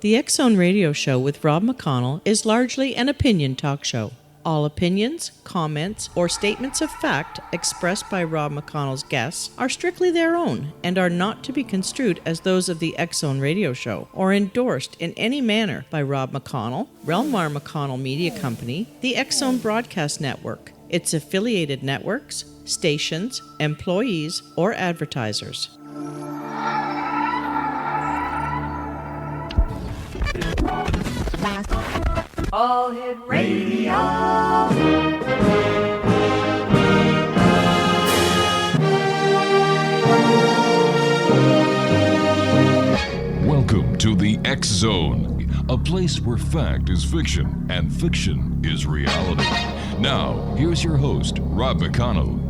The X Zone Radio Show with Rob McConnell is largely an opinion talk show. All opinions, comments, or statements of fact expressed by Rob McConnell's guests are strictly their own and are not to be construed as those of the X Zone Radio Show or endorsed in any manner by Rob McConnell, Relmar McConnell Media Company, the X Zone Broadcast Network, its affiliated networks, stations, employees, or advertisers. All Hit Radio. Welcome to the X Zone, a place where fact is fiction and fiction is reality. Now, here's your host, Rob McConnell.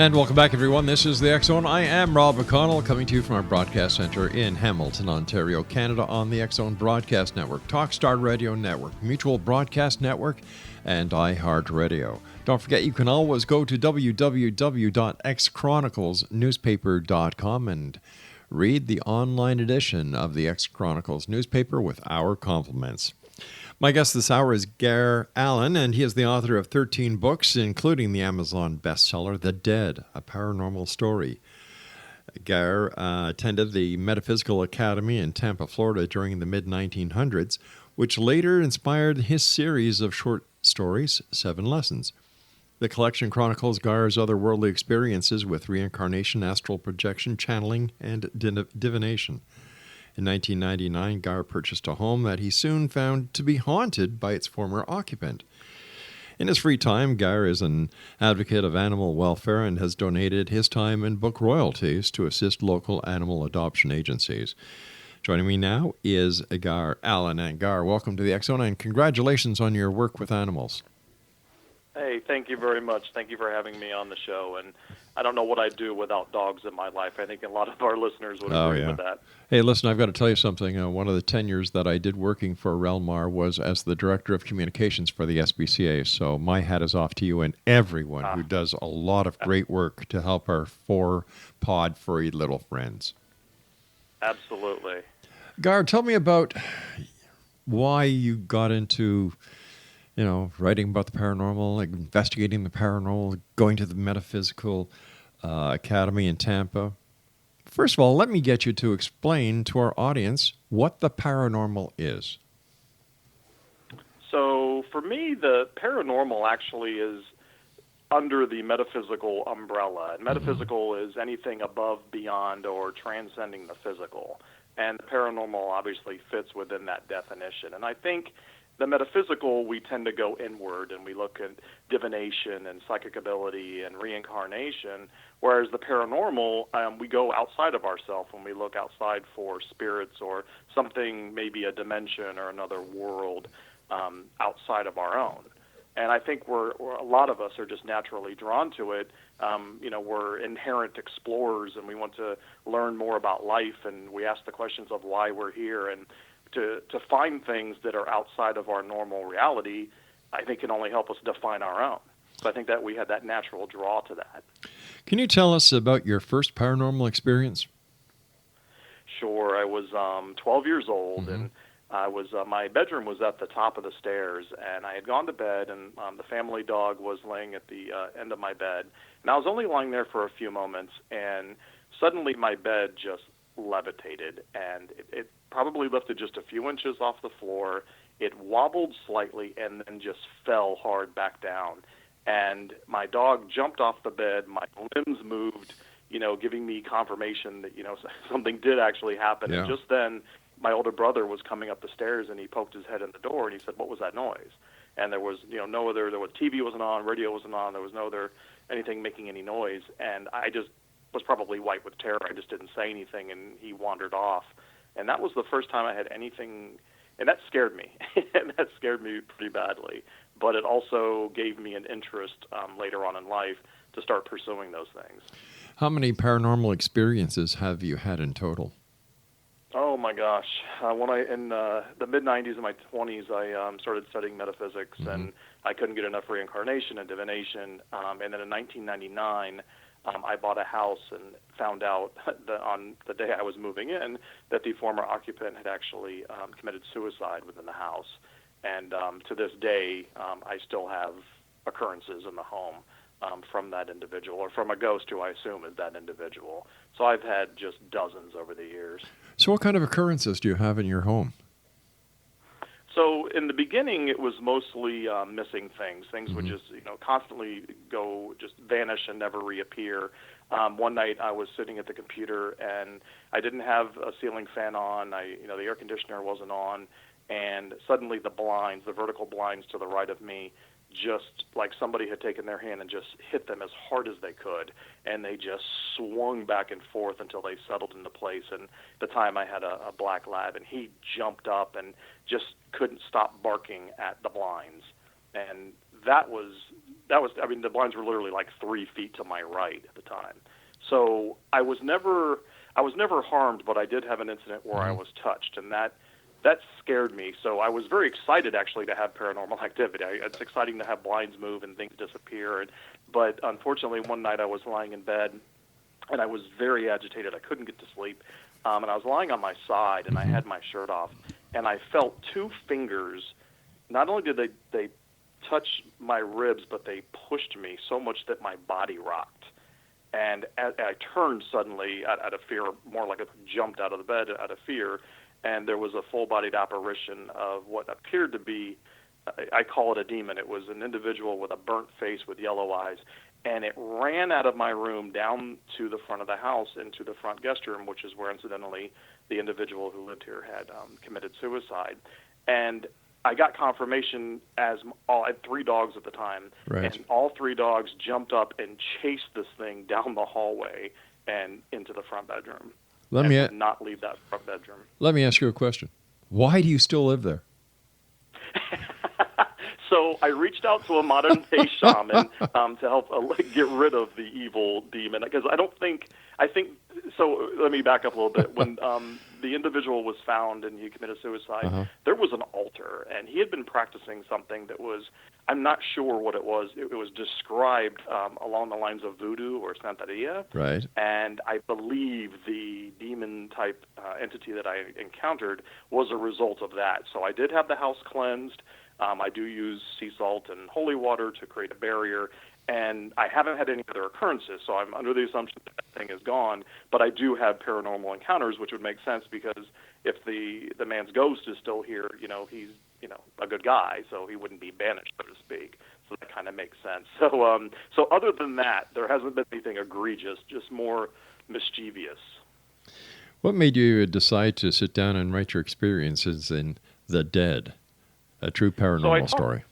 And welcome back, everyone. This is the X Zone. I am Rob McConnell, coming to you from our broadcast center in Hamilton, Ontario, Canada, on the X Zone Broadcast Network, Talkstar Radio Network, Mutual Broadcast Network, and iHeartRadio. Don't forget, you can always go to www.xchroniclesnewspaper.com and read the online edition of the X Chronicles newspaper with our compliments. My guest this hour is GARE Allen, and he is the author of 13 books, including the Amazon bestseller, The Dead, A Paranormal Story. GARE attended the Metaphysical Academy in Tampa, Florida during the mid-1900s, which later inspired his series of short stories, 7 Lessons. The collection chronicles GARE's otherworldly experiences with reincarnation, astral projection, channeling, and divination. In 1999, GARE purchased a home that he soon found to be haunted by its former occupant. In his free time, GARE is an advocate of animal welfare and has donated his time and book royalties to assist local animal adoption agencies. Joining me now is GARE Allen. And GARE, welcome to the X Zone, and congratulations on your work with animals. Hey, thank you very much. Thank you for having me on the show. And I don't know what I'd do without dogs in my life. I think a lot of our listeners would agree with that. Hey, listen, I've got to tell you something. One of the tenures that I did working for Relmar was as the Director of Communications for the SPCA. So my hat is off to you and everyone who does a lot of great work to help our 4-pod furry little friends. Absolutely. GARE, tell me about why you got into writing about the paranormal, investigating the paranormal, going to the Metaphysical Academy in Tampa. First of all, let me get you to explain to our audience what the paranormal is. So for me, the paranormal actually is under the metaphysical umbrella. And metaphysical is anything above, beyond, or transcending the physical. And the paranormal obviously fits within that definition. And I think the metaphysical, we tend to go inward, and we look at divination and psychic ability and reincarnation, whereas the paranormal, we go outside of ourselves when we look outside for spirits or something, maybe a dimension or another world outside of our own. And I think a lot of us are just naturally drawn to it. We're inherent explorers, and we want to learn more about life, and we ask the questions of why we're here, and to find things that are outside of our normal reality, I think can only help us define our own. So I think that we had that natural draw to that. Can you tell us about your first paranormal experience? Sure. I was 12 years old, and I was my bedroom was at the top of the stairs, and I had gone to bed, and the family dog was laying at the end of my bed. And I was only lying there for a few moments, and suddenly my bed just levitated, and it probably lifted just a few inches off the floor. It wobbled slightly and then just fell hard back down. And my dog jumped off the bed. My limbs moved, giving me confirmation that, something did actually happen. Yeah. And just then, my older brother was coming up the stairs, and he poked his head in the door, and he said, "What was that noise?" And there was, no other, there was TV wasn't on, radio wasn't on, there was no other anything making any noise. And I just was probably white with terror. I just didn't say anything, and he wandered off. And that was the first time I had anything, and that scared me. And that scared me pretty badly. But it also gave me an interest later on in life to start pursuing those things. How many paranormal experiences have you had in total? Oh, my gosh. When in the mid-'90s and my 20s, I started studying metaphysics, and I couldn't get enough reincarnation and divination. And then in 1999, I bought a house and found out that on the day I was moving in that the former occupant had actually committed suicide within the house. And to this day, I still have occurrences in the home from that individual, or from a ghost who I assume is that individual. So I've had just dozens over the years. So what kind of occurrences do you have in your home? So in the beginning, it was mostly missing things. Things would just, constantly just vanish and never reappear. One night I was sitting at the computer and I didn't have a ceiling fan on. The air conditioner wasn't on, and suddenly the vertical blinds to the right of me, just like somebody had taken their hand and just hit them as hard as they could, and they just swung back and forth until they settled into place. And at the time I had a black lab, and he jumped up and just couldn't stop barking at the blinds. And that was the blinds were literally like 3 feet to my right at the time. So I was never harmed, but I did have an incident where I was touched, and that scared me. So I was very excited, actually, to have paranormal activity. It's exciting to have blinds move and things disappear. But unfortunately, one night I was lying in bed, and I was very agitated. I couldn't get to sleep. And I was lying on my side, and I had my shirt off. And I felt 2 fingers. Not only did they touch my ribs, but they pushed me so much that my body rocked. And I turned suddenly out of fear, more like I jumped out of the bed out of fear. And there was a full-bodied apparition of what appeared to be, I call it a demon. It was an individual with a burnt face with yellow eyes, and it ran out of my room down to the front of the house into the front guest room, which is where, incidentally, the individual who lived here had committed suicide. And I got confirmation I had 3 dogs at the time, right. And all 3 dogs jumped up and chased this thing down the hallway and into the front bedroom. Would not leave that front bedroom. Let me ask you a question. Why do you still live there? So I reached out to a modern-day shaman to help get rid of the evil demon, because so let me back up a little bit. When the individual was found and he committed suicide, there was an altar, and he had been practicing something that was, I'm not sure what it was. It was described along the lines of voodoo or Santeria. Right. And I believe the demon-type entity that I encountered was a result of that. So I did have the house cleansed. I do use sea salt and holy water to create a barrier, and I haven't had any other occurrences, so I'm under the assumption that thing is gone, but I do have paranormal encounters, which would make sense, because if the man's ghost is still here, he's a good guy, so he wouldn't be banished, so to speak. So that kind of makes sense. So other than that, there hasn't been anything egregious, just more mischievous. What made you decide to sit down and write your experiences in The Dead, a true paranormal story?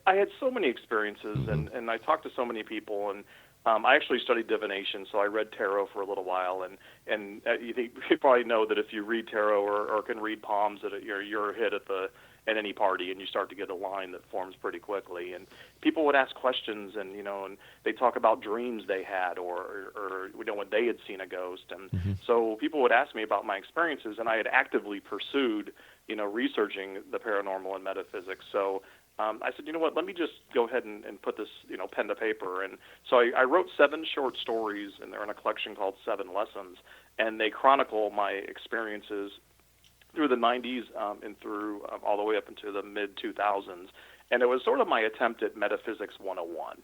I had so many experiences, and I talked to so many people, and I actually studied divination, so I read tarot for a little while, and you probably know that if you read tarot or can read palms, that you're a hit at any party, and you start to get a line that forms pretty quickly. And people would ask questions, and and they talk about dreams they had, or when they had seen a ghost, and so people would ask me about my experiences, and I had actively pursued researching the paranormal and metaphysics. So I said, let me just go ahead and put this, pen to paper. And so I wrote 7 short stories, and they're in a collection called 7 Lessons, and they chronicle my experiences through the 90s and through all the way up into the mid-2000s. And it was sort of my attempt at Metaphysics 101.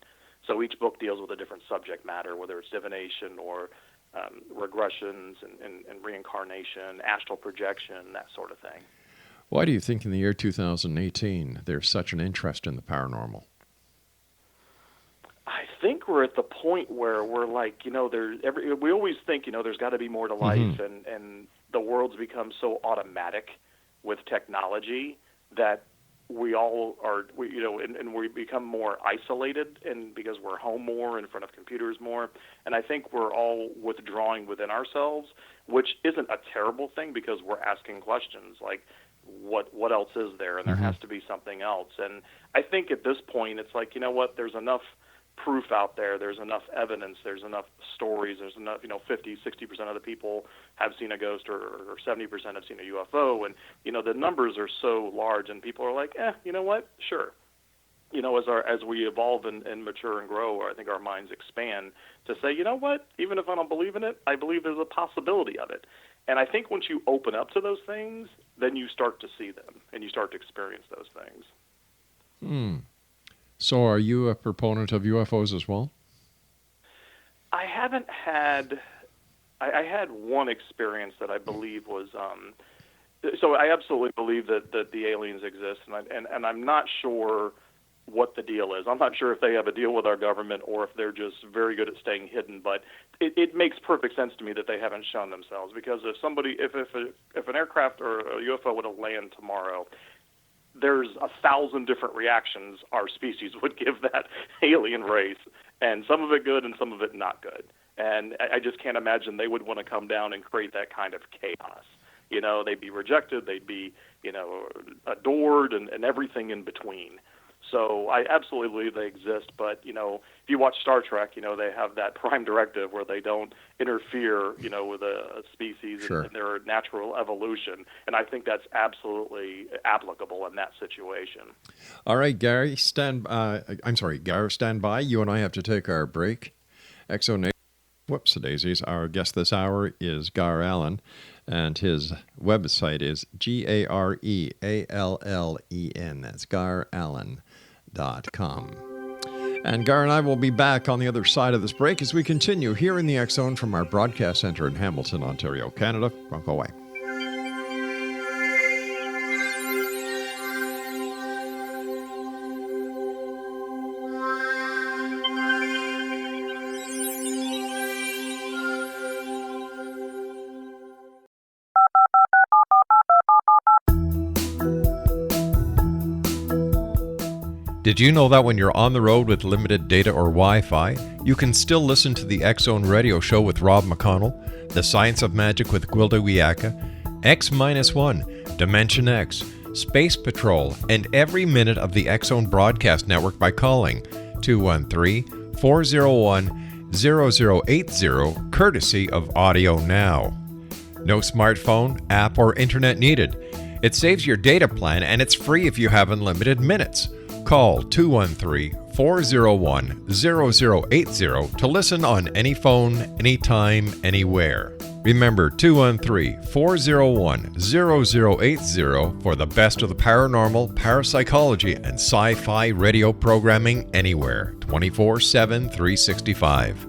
So each book deals with a different subject matter, whether it's divination or regressions and reincarnation, astral projection, that sort of thing. Why do you think in the year 2018 there's such an interest in the paranormal? I think we're at the point where we're like, we always think, there's got to be more to life, and the world's become so automatic with technology that we all are, and we become more isolated, and because we're home more, in front of computers more, and I think we're all withdrawing within ourselves, which isn't a terrible thing, because we're asking questions like, what else is there? And there has to be something else. And I think at this point, it's like, there's enough proof out there. There's enough evidence. There's enough stories. There's enough, 50, 60% of the people have seen a ghost, or 70% have seen a UFO. And, the numbers are so large, and people are like, you know what? Sure. As we evolve and mature and grow, I think our minds expand to say, you know what? Even if I don't believe in it, I believe there's a possibility of it. And I think once you open up to those things, then you start to see them and you start to experience those things. So are you a proponent of UFOs as well? I haven't had... I had one experience that I believe was... so I absolutely believe that the aliens exist, and I'm not sure what the deal is. I'm not sure if they have a deal with our government or if they're just very good at staying hidden, but it makes perfect sense to me that they haven't shown themselves, because if an aircraft or a UFO would have landed tomorrow, there's 1,000 different reactions our species would give that alien race, and some of it good and some of it not good. And I just can't imagine they would want to come down and create that kind of chaos. They'd be rejected, they'd be, adored, and everything in between. So I absolutely believe they exist, but, if you watch Star Trek, they have that prime directive where they don't interfere, with a species and their natural evolution. And I think that's absolutely applicable in that situation. All right, Gary, stand by. You and I have to take our break. Exonation. Whoops, daisies. Our guest this hour is GARE Allen, and his website is GAREALLEN. That's GareAllen.com. And GARE and I will be back on the other side of this break as we continue here in the X Zone from our broadcast center in Hamilton, Ontario, Canada. Don't go away. Did you know that when you're on the road with limited data or Wi-Fi, you can still listen to the X Zone radio show with Rob McConnell, The Science of Magic with Gwilda Wiyaka, X-1, Dimension X, Space Patrol, and every minute of the X Zone broadcast network by calling 213-401-0080, courtesy of Audio Now. No smartphone, app, or internet needed. It saves your data plan, and it's free if you have unlimited minutes. Call 213-401-0080 to listen on any phone, anytime, anywhere. Remember, 213-401-0080 for the best of the paranormal, parapsychology, and sci-fi radio programming anywhere, 24/7, 365.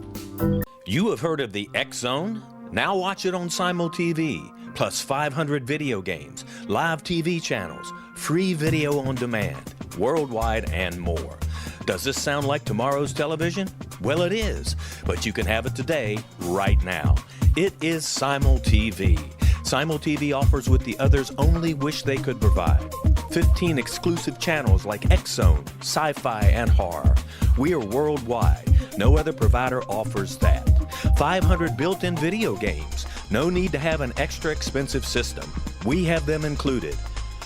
You have heard of the X Zone? Now watch it on Simul TV, plus 500 video games, live TV channels, free video on demand, worldwide, and more. Does this sound like tomorrow's television? Well, it is, but you can have it today, right now. It is Simul TV. Simul TV offers what the others only wish they could provide. 15 exclusive channels like X Zone, sci-fi, and horror. We are worldwide. No other provider offers that. 500 built-in video games. No need to have an extra expensive system. We have them included.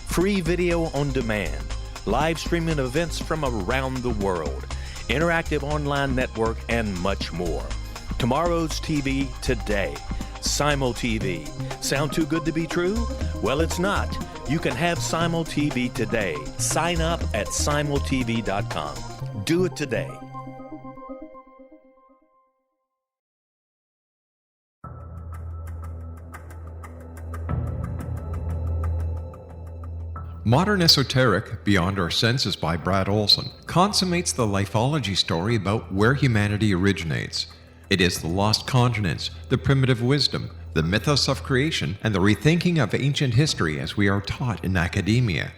Free video on demand. Live streaming events from around the world. Interactive online network, and much more. Tomorrow's TV today. Simul TV. Sound too good to be true? Well, it's not. You can have Simul TV today. Sign up at simultv.com. Do it today. Modern Esoteric, Beyond Our Senses by Brad Olson, consummates the lifeology story about where humanity originates. It is the lost continents, the primitive wisdom, the mythos of creation, and the rethinking of ancient history as we are taught in academia.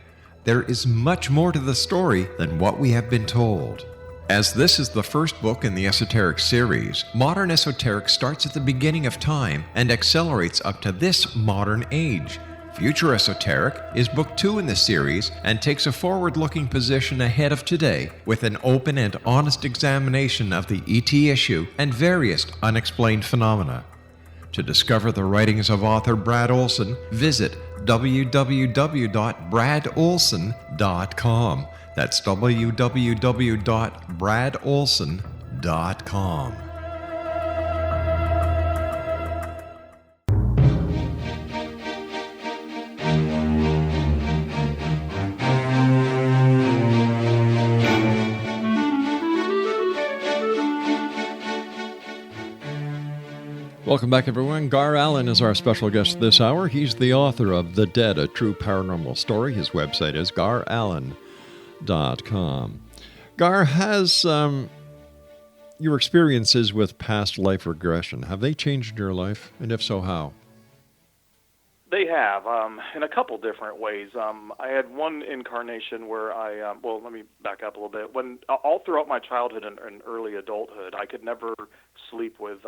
There is much more to the story than what we have been told. As this is the first book in the Esoteric series, Modern Esoteric starts at the beginning of time and accelerates up to this modern age. Future Esoteric is book 2 in the series and takes a forward-looking position ahead of today with an open and honest examination of the ET issue and various unexplained phenomena. To discover the writings of author Brad Olson, visit www.bradolson.com. That's www.bradolson.com. Welcome back, everyone. GARE Allen is our special guest this hour. He's the author of The Dead, A True Paranormal Story. His website is gareallen.com. GARE, has your experiences with past life regression, have they changed your life? And if so, how? They have, in a couple different ways. I had one incarnation where well, let me back up a little bit. When all throughout my childhood and early adulthood, I could never sleep with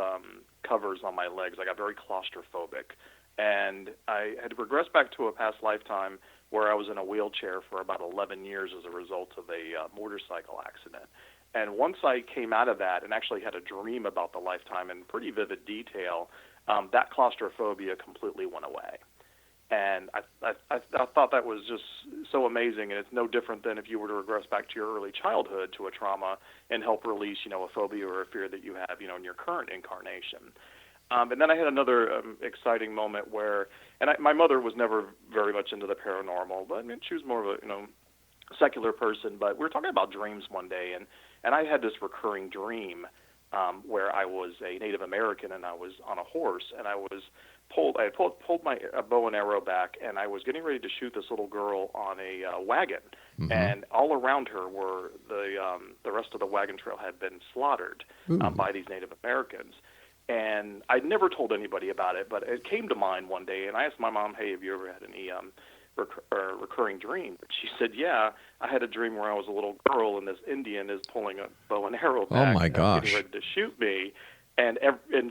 covers on my legs. I got very claustrophobic. And I had regressed back to a past lifetime where I was in a wheelchair for about 11 years as a result of a motorcycle accident. And once I came out of that and actually had a dream about the lifetime in pretty vivid detail, that claustrophobia completely went away. And I thought that was just so amazing, and it's no different than if you were to regress back to your early childhood to a trauma and help release, a phobia or a fear that you have, in your current incarnation. And then I had another exciting moment where, my mother was never very much into the paranormal, but she was more of a, secular person. But we were talking about dreams one day, and I had this recurring dream where I was a Native American and I was on a horse, and I had pulled my bow and arrow back, and I was getting ready to shoot this little girl on a wagon, and all around her were the rest of the wagon trail had been slaughtered by these Native Americans. And I'd never told anybody about it, but it came to mind one day, and I asked my mom, "Hey, have you ever had any recurring dream?" She said, "Yeah, I had a dream where I was a little girl, and this Indian is pulling a bow and arrow back, oh my gosh, getting ready to shoot me." And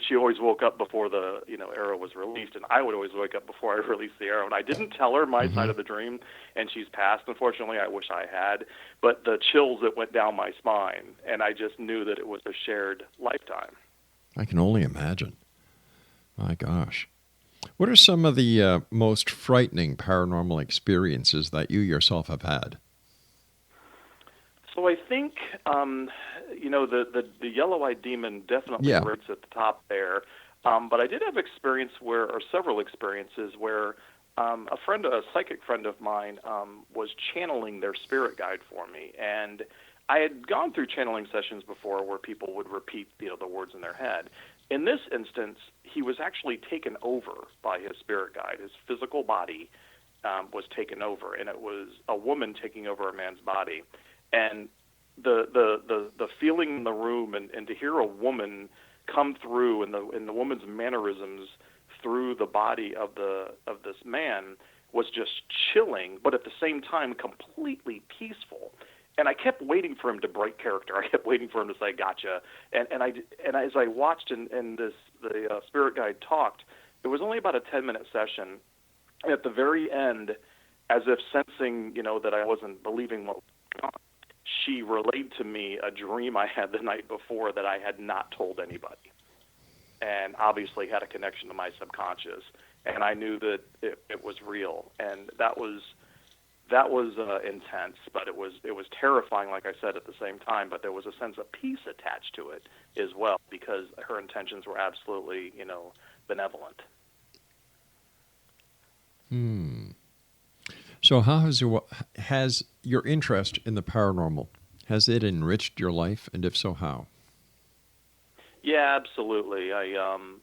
she always woke up before the arrow was released, and I would always wake up before I released the arrow. And I didn't tell her my side of the dream, and she's passed. Unfortunately, I wish I had. But the chills that went down my spine, and I just knew that it was a shared lifetime. I can only imagine. My gosh. What are some of the most frightening paranormal experiences that you yourself have had? So I think, the yellow-eyed demon definitely rates at the top there. But I did have several experiences where a psychic friend of mine, was channeling their spirit guide for me. And I had gone through channeling sessions before where people would repeat, the words in their head. In this instance, he was actually taken over by his spirit guide. His physical body was taken over, and it was a woman taking over a man's body. And the feeling in the room, and to hear a woman come through, and the woman's mannerisms through the body of this man was just chilling, but at the same time completely peaceful. And I kept waiting for him to break character. I kept waiting for him to say, "Gotcha." And as I watched and the spirit guide talked, it was only about a 10-minute session. And at the very end, as if sensing, that I wasn't believing what was going on, she relayed to me a dream I had the night before that I had not told anybody, and obviously had a connection to my subconscious. And I knew that it was real, and that was intense, but it was terrifying, like I said, at the same time. But there was a sense of peace attached to it as well, because her intentions were absolutely, benevolent. So how has your interest in the paranormal, has it enriched your life, and if so, how? Yeah, absolutely. I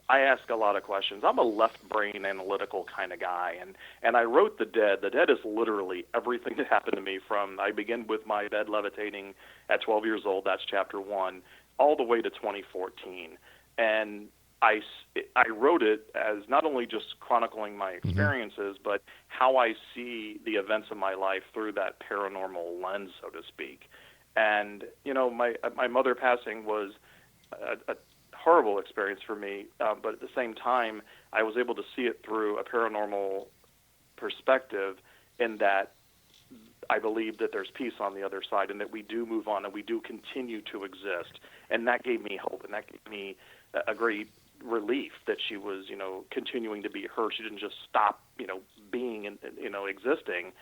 ask a lot of questions. I'm a left-brain analytical kind of guy, and I wrote The Dead. The Dead is literally everything that happened to me I begin with my bed levitating at 12 years old, that's chapter 1, all the way to 2014. And I wrote it as not only just chronicling my experiences, but how I see the events of my life through that paranormal lens, so to speak. And, my mother passing was a horrible experience for me, but at the same time, I was able to see it through a paranormal perspective, in that I believe that there's peace on the other side, and that we do move on, and we do continue to exist. And that gave me hope, and that gave me a great relief that she was, continuing to be her. She didn't just stop, being and, existing.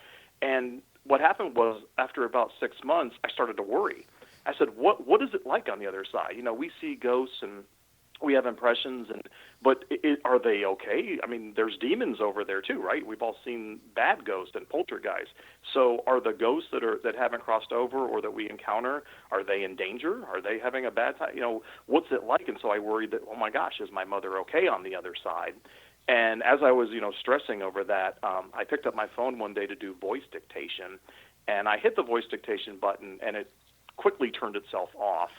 And what happened was, after about 6 months, I started to worry. I said, what is it like on the other side? We see ghosts and we have impressions, but are they okay? I mean, there's demons over there too, right? We've all seen bad ghosts and poltergeists. So are the ghosts that haven't crossed over or that we encounter, are they in danger? Are they having a bad time? What's it like? And so I worried that, oh my gosh, is my mother okay on the other side? And as I was, stressing over that, I picked up my phone one day to do voice dictation, and I hit the voice dictation button, and it quickly turned itself off.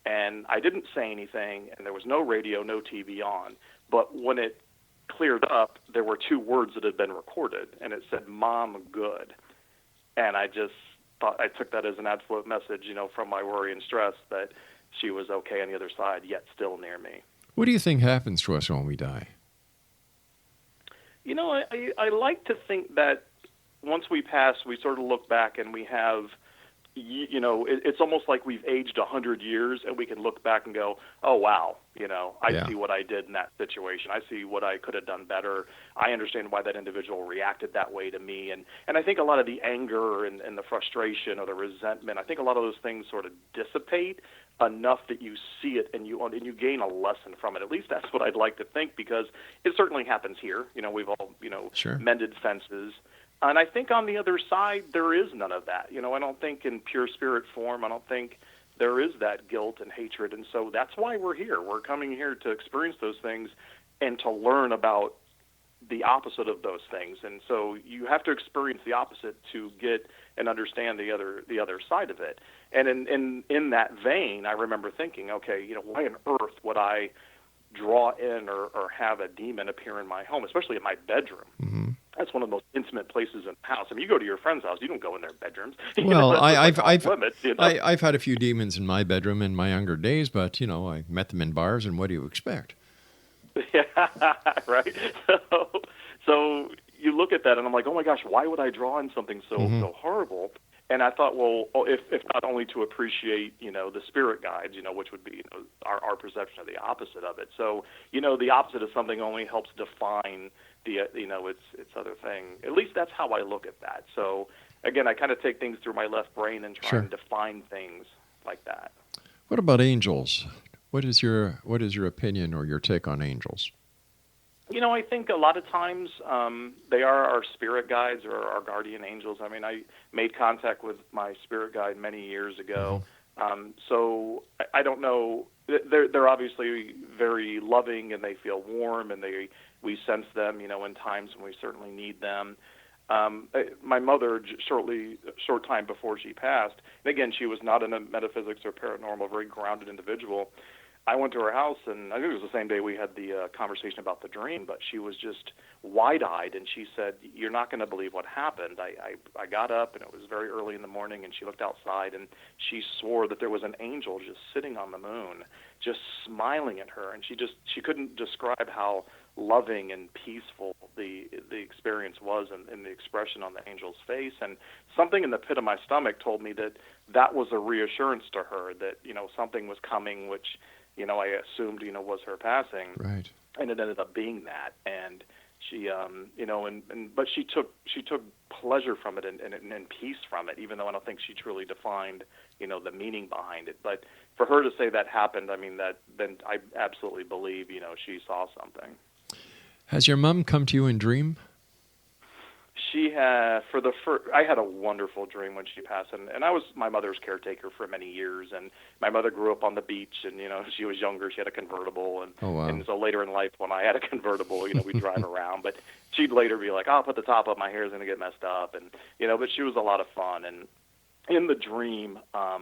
And I didn't say anything, and there was no radio, no TV on. But when it cleared up, there were 2 words that had been recorded, and it said, "Mom, good." And I just thought, I took that as an absolute message, from my worry and stress, that she was okay on the other side, yet still near me. What do you think happens to us when we die? I like to think that once we pass, we sort of look back and we have, it's almost like we've aged 100 years, and we can look back and go, oh, wow, I see what I did in that situation. I see what I could have done better. I understand why that individual reacted that way to me. And I think a lot of the anger and the frustration or the resentment, I think a lot of those things sort of dissipate enough that you see it and you gain a lesson from it. At least that's what I'd like to think, because it certainly happens here. We've all, Sure. mended fences. And I think on the other side, there is none of that. I don't think in pure spirit form, I don't think there is that guilt and hatred. And so that's why we're here. We're coming here to experience those things and to learn about the opposite of those things. And so you have to experience the opposite to get and understand the other side of it. And in that vein, I remember thinking, okay, why on earth would I draw in or have a demon appear in my home, especially in my bedroom? Mm-hmm. That's one of the most intimate places in the house. I mean, you go to your friend's house, you don't go in their bedrooms. Well, I've limits, I've had a few demons in my bedroom in my younger days, but I met them in bars, and what do you expect? Yeah, right. So you look at that, and I'm like, oh my gosh, why would I draw in something so horrible? And I thought, well, if not only to appreciate, the spirit guides, which would be our perception of the opposite of it. So, the opposite of something only helps define the, its other thing. At least that's how I look at that. So, again, I kind of take things through my left brain and try and define things like that. What about angels? What is your opinion or your take on angels? I think a lot of times they are our spirit guides or our guardian angels. I mean, I made contact with my spirit guide many years ago. So I don't know. They're obviously very loving, and they feel warm, and we sense them, in times when we certainly need them. My mother, short time before she passed, and again, she was not in a metaphysics or paranormal, very grounded individual. I went to her house, and I think it was the same day we had the conversation about the dream, but she was just wide-eyed, and she said, you're not going to believe what happened. I got up, and it was very early in the morning, and she looked outside, and she swore that there was an angel just sitting on the moon, just smiling at her, and she couldn't describe how loving and peaceful the experience was and the expression on the angel's face. And something in the pit of my stomach told me that was a reassurance to her that, something was coming, which I assumed, was her passing. Right. And it ended up being that. And she, but she took pleasure from it and peace from it, even though I don't think she truly defined, the meaning behind it. But for her to say that happened, I mean, then I absolutely believe, she saw something. Has your mom come to you in dream? She had, I had a wonderful dream when she passed, and I was my mother's caretaker for many years, and my mother grew up on the beach, and, she was younger, she had a convertible, and, oh, wow. And so later in life, when I had a convertible, we'd drive around, but she'd later be like, I'll put the top up, my hair's going to get messed up, and, but she was a lot of fun, and in the dream, I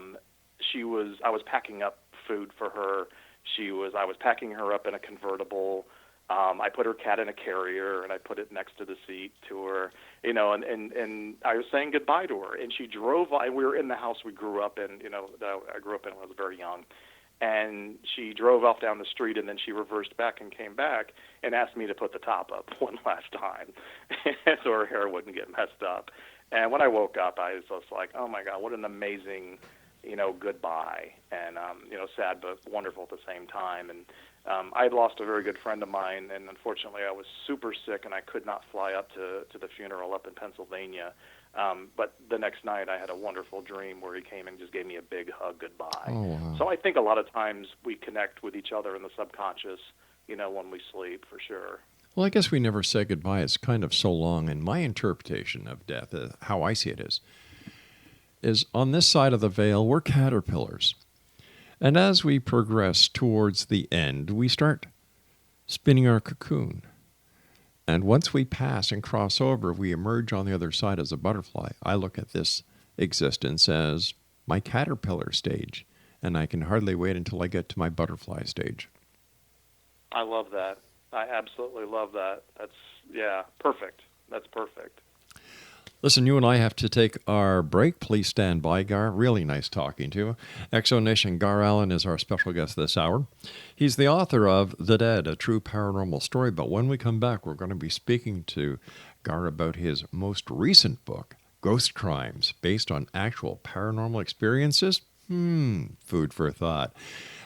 was packing up food for her, I was packing her up in a convertible. I put her cat in a carrier, and I put it next to the seat to her, and I was saying goodbye to her, and she drove, and we were in the house we grew up in, that I grew up in when I was very young, and she drove off down the street, and then she reversed back and came back and asked me to put the top up one last time, so her hair wouldn't get messed up. And when I woke up, I was just like, oh my God, what an amazing, goodbye, and, sad but wonderful at the same time. And I had lost a very good friend of mine, and unfortunately I was super sick, and I could not fly up to the funeral up in Pennsylvania. But the next night I had a wonderful dream where he came and just gave me a big hug goodbye. Oh, wow. So I think a lot of times we connect with each other in the subconscious, when we sleep, for sure. Well, I guess we never say goodbye. It's kind of so long. And my interpretation of death, how I see it is on this side of the veil, we're caterpillars. And as we progress towards the end, we start spinning our cocoon. And once we pass and cross over, we emerge on the other side as a butterfly. I look at this existence as my caterpillar stage, and I can hardly wait until I get to my butterfly stage. I love that. I absolutely love that. That's perfect. That's perfect. Listen, you and I have to take our break. Please stand by, Gar. Really nice talking to you. Exonation Gar Allen is our special guest this hour. He's the author of The Dead, a true paranormal story. But when we come back, we're going to be speaking to Gar about his most recent book, Ghost Crimes, based on actual paranormal experiences. Food for thought.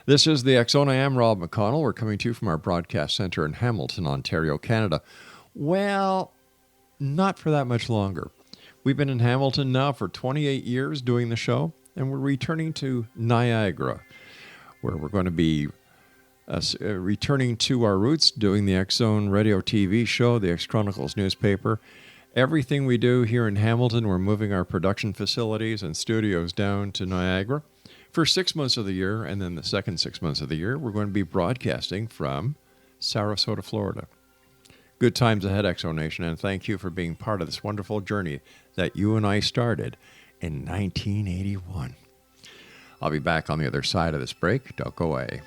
This is the X Zone. I am Rob McConnell. We're coming to you from our broadcast center in Hamilton, Ontario, Canada. Well, not for that much longer. We've been in Hamilton now for 28 years doing the show, and we're returning to Niagara, where we're going to be returning to our roots, doing the X Zone radio TV show, the X Chronicles newspaper. Everything we do here in Hamilton, we're moving our production facilities and studios down to Niagara for 6 months of the year, and then the second 6 months of the year, we're going to be broadcasting from Sarasota, Florida. Good times ahead, Exonation, and thank you for being part of this wonderful journey that you and I started in 1981. I'll be back on the other side of this break. Don't go away.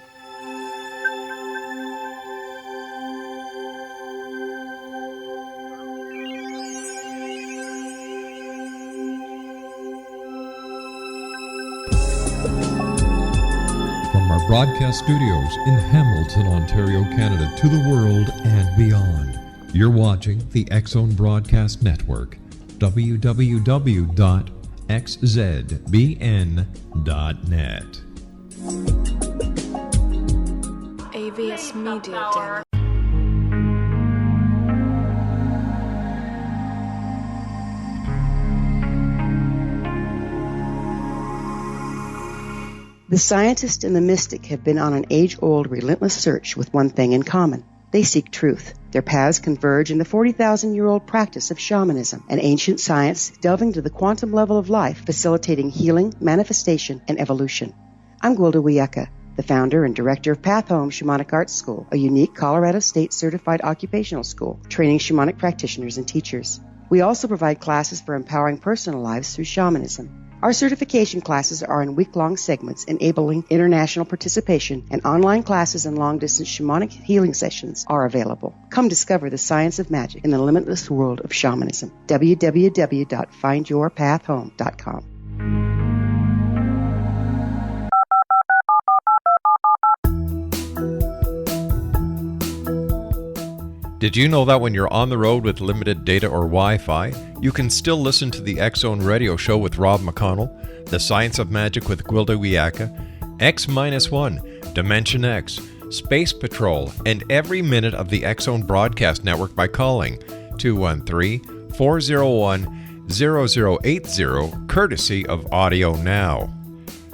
From our broadcast studios in Hamilton, Ontario, Canada, to the world and beyond, you're watching the X Zone Broadcast Network, www.xzbn.net. AVS Media Den. The scientist and the mystic have been on an age-old, relentless search with one thing in common. They seek truth. Their paths converge in the 40,000-year-old practice of shamanism, an ancient science delving to the quantum level of life, facilitating healing, manifestation, and evolution. I'm Gwilda Wiyaka, the founder and director of Path Home Shamanic Arts School, a unique Colorado State certified occupational school, training shamanic practitioners and teachers. We also provide classes for empowering personal lives through shamanism. Our certification classes are in week-long segments enabling international participation, and online classes and long-distance shamanic healing sessions are available. Come discover the science of magic in the limitless world of shamanism. www.findyourpathhome.com. Did you know that when you're on the road with limited data or Wi-Fi, you can still listen to the X Zone radio show with Rob McConnell, The Science of Magic with Gwilda Wiyaka, X-1, Dimension X, Space Patrol, and every minute of the X Zone broadcast network by calling 213-401-0080, courtesy of Audio Now.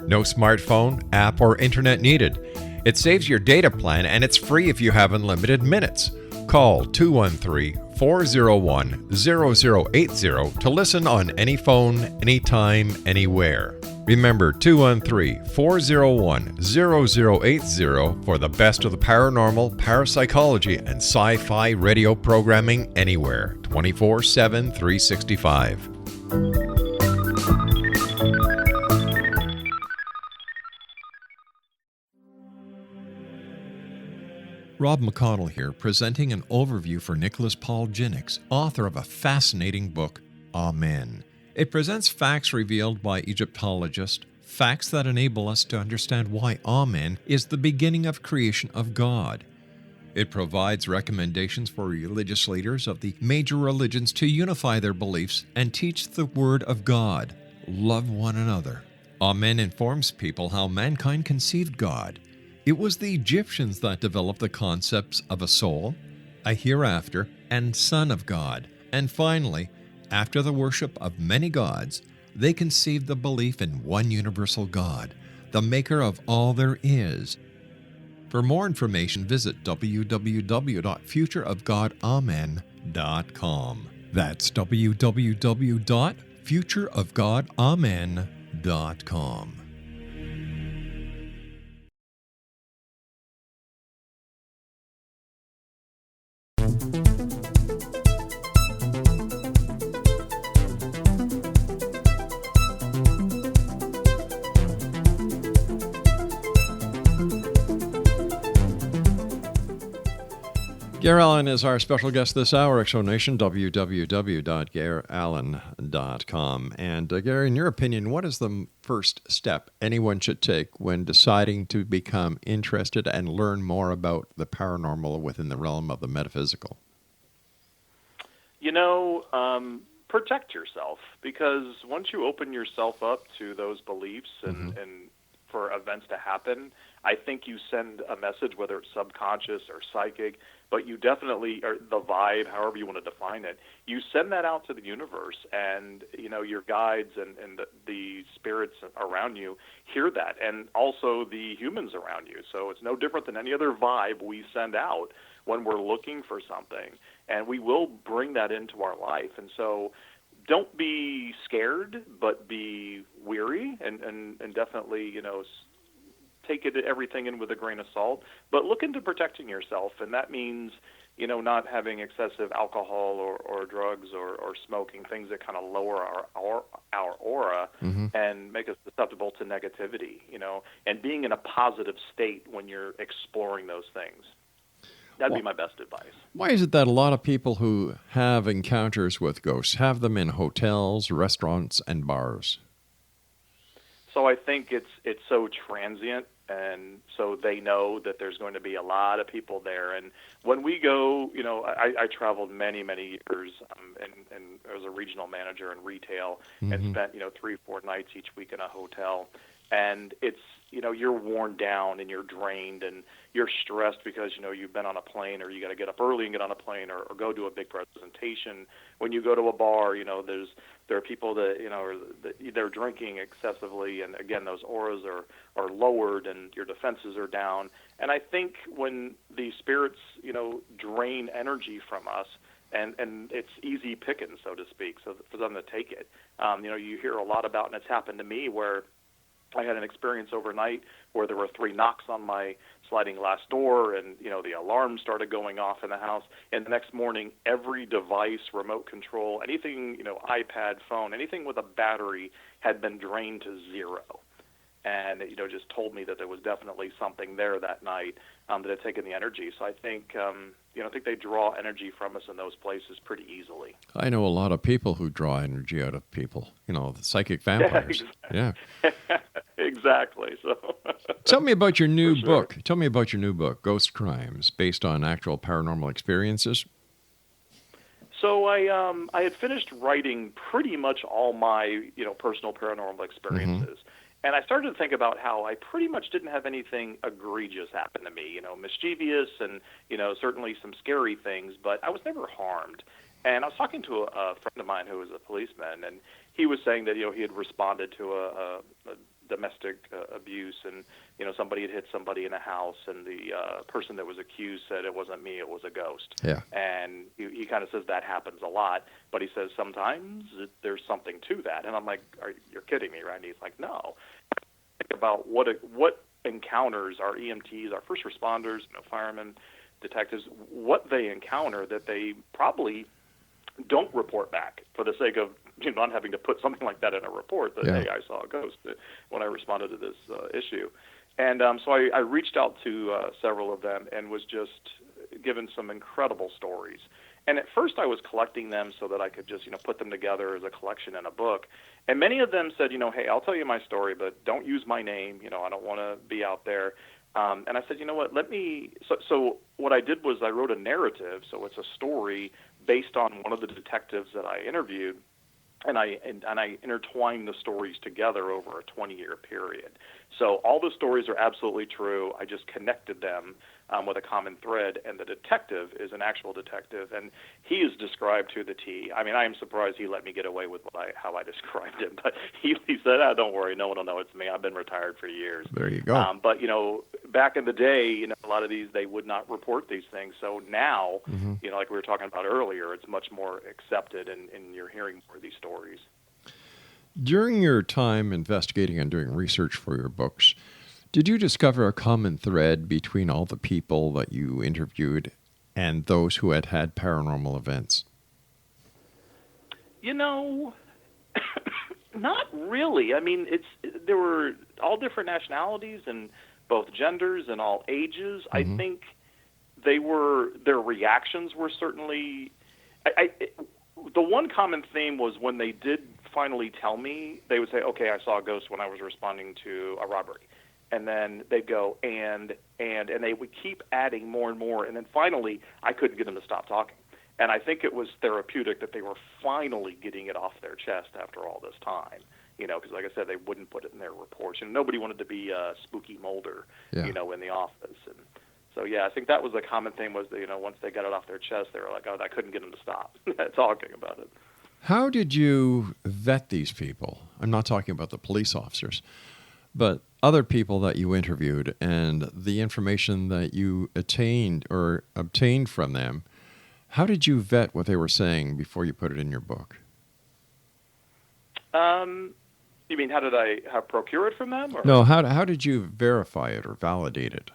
No smartphone, app, or internet needed. It saves your data plan, and it's free if you have unlimited minutes. Call 213-401-0080 to listen on any phone, anytime, anywhere. Remember 213-401-0080 for the best of the paranormal, parapsychology, and sci-fi radio programming anywhere, 24/7, 365. Rob McConnell here, presenting an overview for Nicholas Paul Jennings, author of a fascinating book, Amen. It presents facts revealed by Egyptologists, facts that enable us to understand why Amen is the beginning of creation of God. It provides recommendations for religious leaders of the major religions to unify their beliefs and teach the Word of God. Love one another. Amen informs people how mankind conceived God, It was the Egyptians that developed the concepts of a soul, a hereafter, and Son of God. And finally, after the worship of many gods, they conceived the belief in one universal God, the maker of all there is. For more information, visit www.futureofgodamen.com. That's www.futureofgodamen.com. GARE Allen is our special guest this hour, Exonation, www.gareallen.com. And Gary, in your opinion, what is the first step anyone should take when deciding to become interested and learn more about the paranormal within the realm of the metaphysical? Protect yourself, because once you open yourself up to those beliefs and for events to happen, I think you send a message, whether it's subconscious or psychic, but you definitely, or the vibe, however you want to define it, you send that out to the universe, and your guides and the spirits around you hear that, and also the humans around you. So it's no different than any other vibe we send out when we're looking for something, and we will bring that into our life. And so don't be scared, but be weary, and definitely, take everything in with a grain of salt, but look into protecting yourself, and that means, not having excessive alcohol or drugs or smoking, things that kind of lower our aura and make us susceptible to negativity, and being in a positive state when you're exploring those things. That'd be my best advice. Why is it that a lot of people who have encounters with ghosts have them in hotels, restaurants, and bars? So I think it's so transient, and so they know that there's going to be a lot of people there. And when we go, I traveled many years, and as a regional manager in retail, and spent 3-4 nights each week in a hotel. And it's, you're worn down and you're drained and you're stressed because, you've been on a plane, or you got to get up early and get on a plane, or go to a big presentation. When you go to a bar, there are people that, they're drinking excessively. And again, those auras are lowered and your defenses are down. And I think when the spirits, drain energy from us, and it's easy picking, so to speak, so for them to take it. You hear a lot about, and it's happened to me, where I had an experience overnight where there were 3 knocks on my sliding glass door, and the alarm started going off in the house. And the next morning, every device, remote control, anything, iPad, phone, anything with a battery had been drained to 0. And it, just told me that there was definitely something there that night that had taken the energy. So I think, I think they draw energy from us in those places pretty easily. I know a lot of people who draw energy out of people. The psychic vampires. Yeah. Exactly. So. Tell me about your new book. Tell me about your new book, Ghost Crimes, based on actual paranormal experiences. So I had finished writing pretty much all my personal paranormal experiences. And I started to think about how I pretty much didn't have anything egregious happen to me, mischievous and, certainly some scary things, but I was never harmed. And I was talking to a friend of mine who was a policeman, and he was saying that, he had responded to a domestic abuse, and, somebody had hit somebody in a house, and the person that was accused said it wasn't me, it was a ghost. Yeah. And he kind of says that happens a lot, but he says sometimes there's something to that. And I'm like, you're kidding me, right? And he's like, no. Think about what encounters our EMTs, our first responders, firemen, detectives, what they encounter that they probably don't report back for the sake of not having to put something like that in a report that, hey, I saw a ghost when I responded to this issue. And so I reached out to several of them and was just given some incredible stories. And at first I was collecting them so that I could just, put them together as a collection in a book. And many of them said, hey, I'll tell you my story, but don't use my name. I don't want to be out there. And I said, you know what, so what I did was I wrote a narrative. So it's a story based on one of the detectives that I interviewed. and I intertwined the stories together over a 20-year period. So all the stories are absolutely true. I just connected them with a common thread, and the detective is an actual detective, and he is described to the T. I mean, I am surprised he let me get away with how I described him, but he said, don't worry, no one will know it's me. I've been retired for years. There you go. But, back in the day, a lot of these, they would not report these things. So now, like we were talking about earlier, it's much more accepted, and you're hearing more of these stories. During your time investigating and doing research for your books, did you discover a common thread between all the people that you interviewed and those who had had paranormal events? Not really. I mean, there were all different nationalities and both genders and all ages. I think their reactions were certainly. The one common theme was when they did finally tell me, they would say, "Okay, I saw a ghost when I was responding to a robbery." And then they'd go, and they would keep adding more and more. And then finally, I couldn't get them to stop talking. And I think it was therapeutic that they were finally getting it off their chest after all this time. Because like I said, they wouldn't put it in their reports. And nobody wanted to be Spooky Mulder, in the office. And so, I think that was the common thing was that, once they got it off their chest, they were like, I couldn't get them to stop talking about it. How did you vet these people? I'm not talking about the police officers, but other people that you interviewed and the information that you obtained from them. How did you vet what they were saying before you put it in your book? You mean how did I procure it from them? Or? No, how did you verify it or validate it?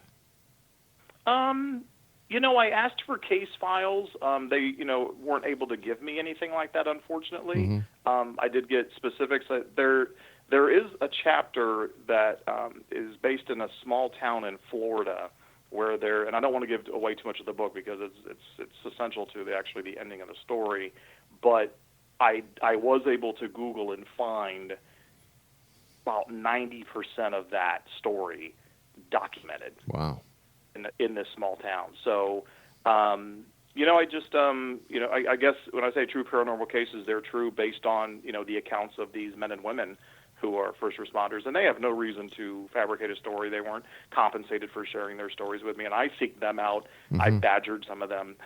I asked for case files. They, weren't able to give me anything like that, unfortunately. I did get specifics. There is a chapter that is based in a small town in Florida where and I don't want to give away too much of the book because it's essential to the ending of the story, but I was able to Google and find about 90% of that story documented. Wow. In this small town. So, I just, I guess when I say true paranormal cases, they're true based on, the accounts of these men and women who are first responders, and they have no reason to fabricate a story. They weren't compensated for sharing their stories with me, and I seeked them out. I badgered some of them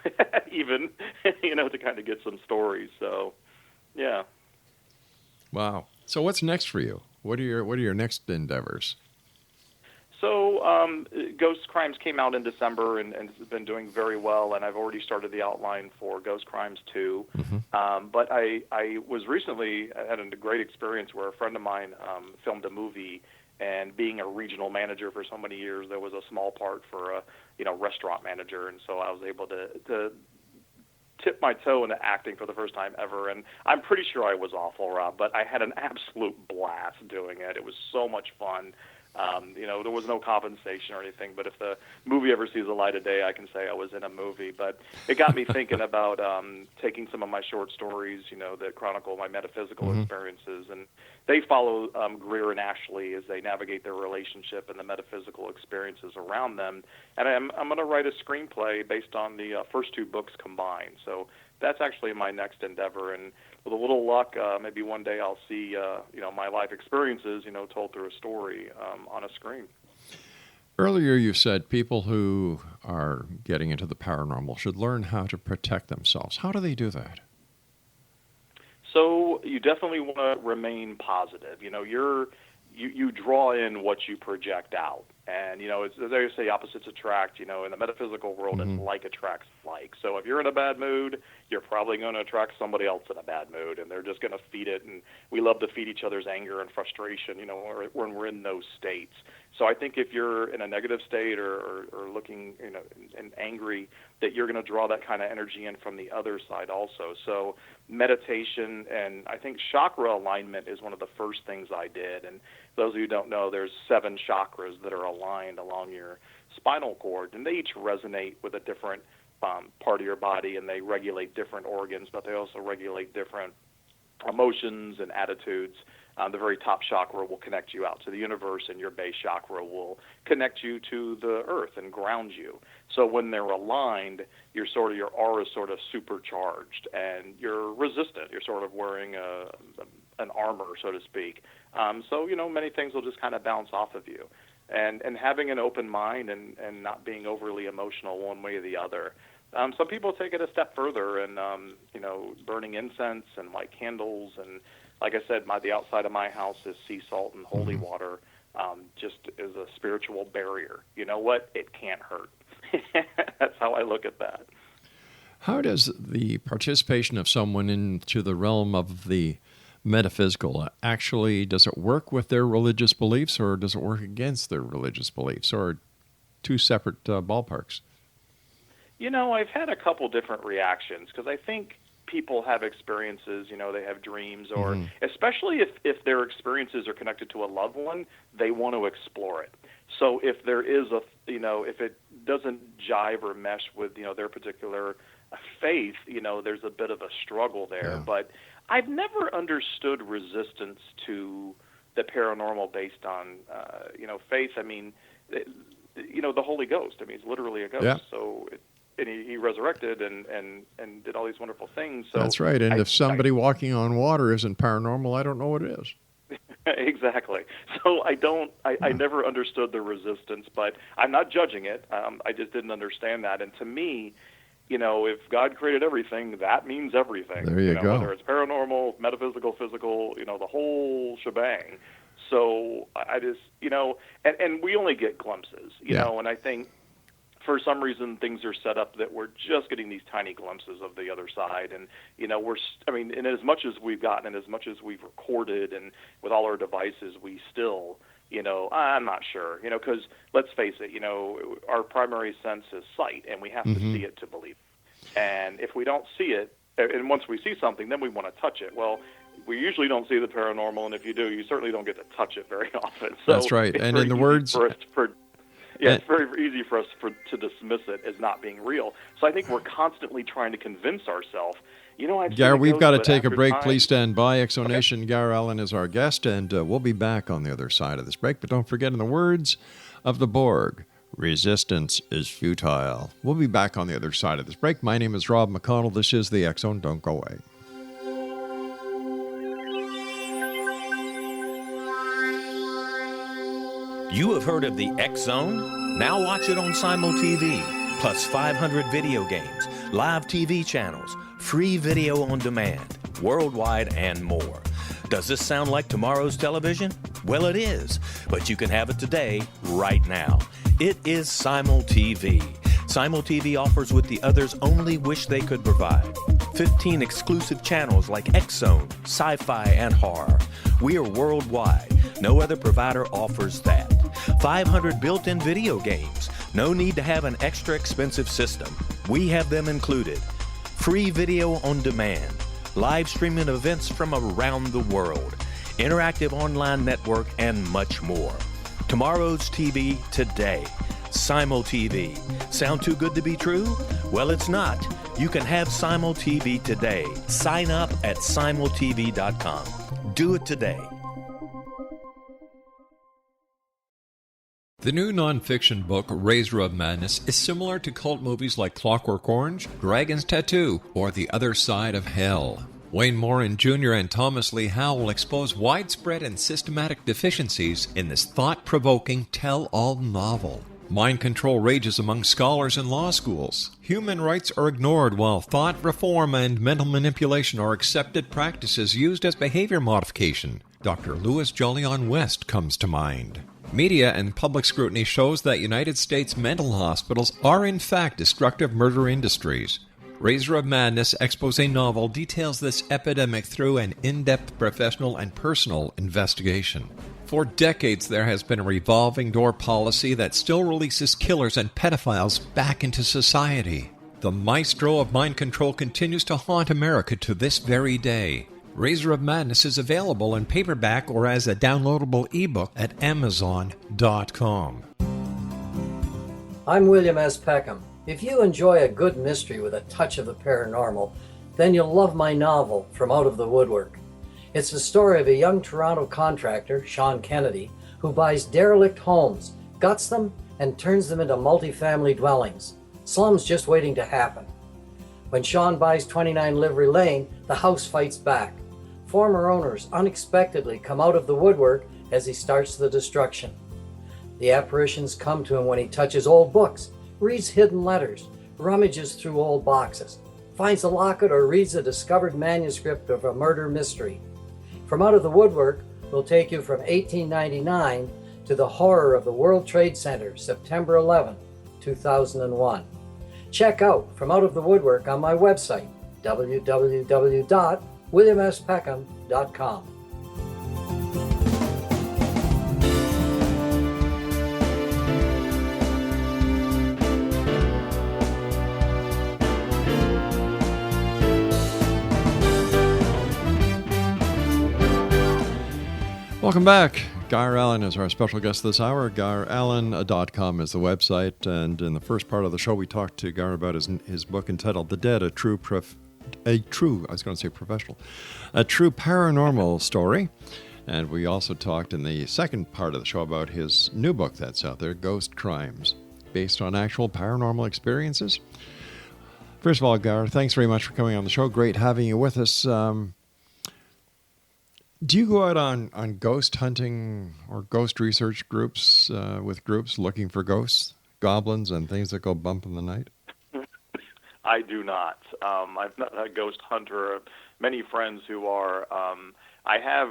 even, to kind of get some stories. So, yeah. Wow. So what's next for you? What are your next endeavors? So Ghost Crimes came out in December and has been doing very well, and I've already started the outline for Ghost Crimes 2. But I was recently had a great experience where a friend of mine filmed a movie, and being a regional manager for so many years, there was a small part for a restaurant manager, and so I was able to tip my toe into acting for the first time ever, and I'm pretty sure I was awful, Rob, but I had an absolute blast doing it. It was so much fun. There was no compensation or anything, but if the movie ever sees the light of day, I can say I was in a movie. But it got me thinking about taking some of my short stories, that chronicle my metaphysical experiences, and they follow Greer and Ashley as they navigate their relationship and the metaphysical experiences around them. And I'm going to write a screenplay based on the first two books combined. So that's actually my next endeavor, and with a little luck, maybe one day I'll see, my life experiences, told through a story on a screen. Earlier you said people who are getting into the paranormal should learn how to protect themselves. How do they do that? So you definitely want to remain positive. You draw in what you project out. And, it's, they say opposites attract, in the metaphysical world, it's like attracts like. So if you're in a bad mood, you're probably going to attract somebody else in a bad mood, and they're just going to feed it. And we love to feed each other's anger and frustration, when we're in those states. So I think if you're in a negative state or looking, and angry, that you're going to draw that kind of energy in from the other side also. So meditation, and I think chakra alignment is one of the first things I did. And those of you who don't know, there's 7 chakras that are aligned along your spinal cord, and they each resonate with a different part of your body, and they regulate different organs, but they also regulate different emotions and attitudes. The very top chakra will connect you out to the universe, and your base chakra will connect you to the earth and ground you. So when they're aligned, your aura is sort of supercharged, and you're resistant. You're sort of wearing an armor, so to speak. So many things will just kind of bounce off of you, and having an open mind and not being overly emotional one way or the other. Some people take it a step further, and burning incense and light candles, and like I said, the outside of my house is sea salt and holy water, just as a spiritual barrier. You know what? It can't hurt. That's how I look at that. How does the participation of someone into the realm of the metaphysical actually, does it work with their religious beliefs, or does it work against their religious beliefs, or two separate ballparks? I've had a couple different reactions, because I think people have experiences, they have dreams, or especially if their experiences are connected to a loved one, they want to explore it. So if there is if it doesn't jive or mesh with, their particular faith, there's a bit of a struggle there. Yeah. But I've never understood resistance to the paranormal based on, faith. I mean, the Holy Ghost, it's literally a ghost. Yeah. So and he resurrected and did all these wonderful things. So that's right. And if somebody walking on water isn't paranormal, I don't know what it is. Exactly. So I never understood the resistance, but I'm not judging it. I just didn't understand that. And to me, if God created everything, that means everything. There you go. Whether it's paranormal, metaphysical, physical, the whole shebang. So I just, and we only get glimpses, and I think for some reason things are set up that we're just getting these tiny glimpses of the other side. And, and as much as we've gotten and as much as we've recorded and with all our devices, we still, I'm not sure, because let's face it, our primary sense is sight, and we have to see it to believe. And if we don't see it, and once we see something, then we want to touch it. Well, we usually don't see the paranormal, and if you do, you certainly don't get to touch it very often. So that's right. And in the words... it's very easy for us to dismiss it as not being real. So I think we're constantly trying to convince ourselves, GARE, we've got to take a break. Please stand by. Exonation. Okay. GARE Allen is our guest, and we'll be back on the other side of this break. But don't forget, in the words of the Borg, resistance is futile. We'll be back on the other side of this break. My name is Rob McConnell. This is the X Zone. Don't go away. You have heard of the X Zone? Now watch it on Simul TV, plus 500 video games, live TV channels, free video on demand, worldwide, and more. Does this sound like tomorrow's television? Well, it is, but you can have it today, right now. It is Simul TV. Simul TV offers what the others only wish they could provide. 15 exclusive channels like X Zone, sci-fi, and horror. We are worldwide. No other provider offers that. 500 built-in video games. No need to have an extra expensive system. We have them included. Free video on demand. Live streaming events from around the world. Interactive online network, and much more. Tomorrow's TV today. Simul TV. Sound too good to be true? Well, it's not. You can have Simul TV today. Sign up at simultv.com. Do it today. The new nonfiction book, Razor of Madness, is similar to cult movies like Clockwork Orange, Dragon's Tattoo, or The Other Side of Hell. Wayne Morin Jr. and Thomas Lee Howell expose widespread and systematic deficiencies in this thought-provoking tell-all novel. Mind control rages among scholars in law schools. Human rights are ignored while thought reform and mental manipulation are accepted practices used as behavior modification. Dr. Louis Jolyon West comes to mind. Media and public scrutiny shows that United States mental hospitals are in fact destructive murder industries. Razor of Madness expose novel details this epidemic through an in-depth professional and personal investigation. For decades, there has been a revolving door policy that still releases killers and pedophiles back into society. The maestro of mind control continues to haunt America to this very day. Razor of Madness is available in paperback or as a downloadable ebook at Amazon.com. I'm William S. Peckham. If you enjoy a good mystery with a touch of the paranormal, then you'll love my novel, From Out of the Woodwork. It's the story of a young Toronto contractor, Sean Kennedy, who buys derelict homes, guts them, and turns them into multifamily dwellings. Slums just waiting to happen. When Sean buys 29 Livery Lane, the house fights back. Former owners unexpectedly come out of the woodwork as he starts the destruction. The apparitions come to him when he touches old books, reads hidden letters, rummages through old boxes, finds a locket, or reads a discovered manuscript of a murder mystery. From Out of the Woodwork will take you from 1899 to the horror of the World Trade Center, September 11, 2001. Check out From Out of the Woodwork on my website, www.williamspeckham.com. Welcome back. GARE Allen is our special guest this hour. GareAllen.com is the website. And in the first part of the show, we talked to GARE about his book entitled The Dead, a true paranormal story. And we also talked in the second part of the show about his new book that's out there, Ghost Crimes, based on actual paranormal experiences. First of all, GARE, thanks very much for coming on the show. Great having you with us. Do you go out on ghost hunting or ghost research groups with groups looking for ghosts, goblins, and things that go bump in the night? I do not. I'm not a ghost hunter. Many friends who are. I have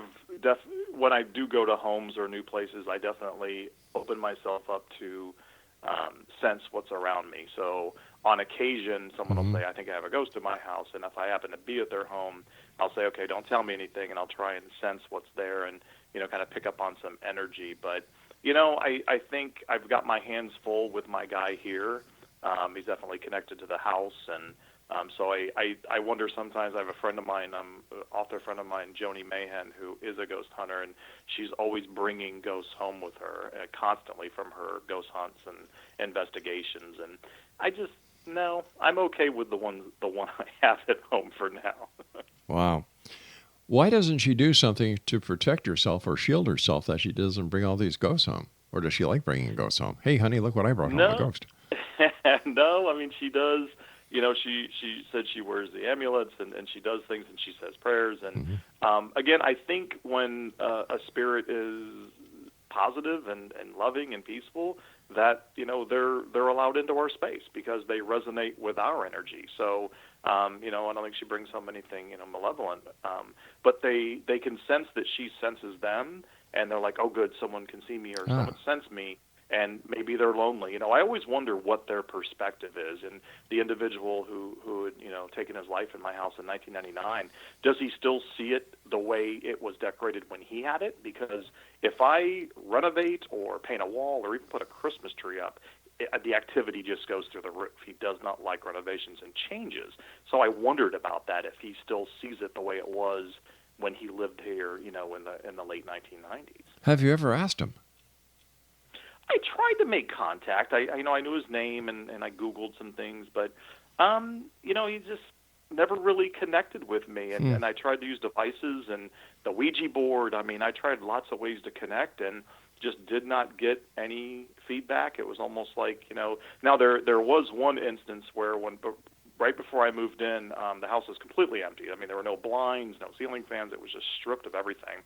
when I do go to homes or new places, I definitely open myself up to sense what's around me. So on occasion, someone will say, I think I have a ghost in my house. And if I happen to be at their home, I'll say, okay, don't tell me anything. And I'll try and sense what's there and, kind of pick up on some energy. But, I think I've got my hands full with my guy here. He's definitely connected to the house. And so I wonder sometimes. I have a friend of mine, author friend of mine, Joni Mahan, who is a ghost hunter, and she's always bringing ghosts home with her constantly from her ghost hunts and investigations. And no, I'm okay with the one I have at home for now. Wow. Why doesn't she do something to protect herself or shield herself that she doesn't bring all these ghosts home? Or does she like bringing ghosts home? Hey, honey, look what I brought home, a ghost. No, I mean, she does. She said she wears the amulets and she does things and she says prayers. And again, I think when a spirit is positive and loving and peaceful, that they're allowed into our space because they resonate with our energy. So I don't think she brings home anything malevolent, but they can sense that she senses them, and they're like, oh good, someone can see me or someone sense me, and maybe they're lonely. I always wonder what their perspective is. And the individual who had taken his life in my house in 1999, does he still see it the way it was decorated when he had it? Because if I renovate or paint a wall or even put a Christmas tree up, the activity just goes through the roof. He does not like renovations and changes. So I wondered about that, if he still sees it the way it was when he lived here, in the late 1990s. Have you ever asked him? I tried to make contact. I knew his name and I Googled some things, but he just never really connected with me. And I tried to use devices and the Ouija board. I mean, I tried lots of ways to connect and just did not get any feedback. It was almost like, now there was one instance where right before I moved in, the house was completely empty. I mean, there were no blinds, no ceiling fans. It was just stripped of everything.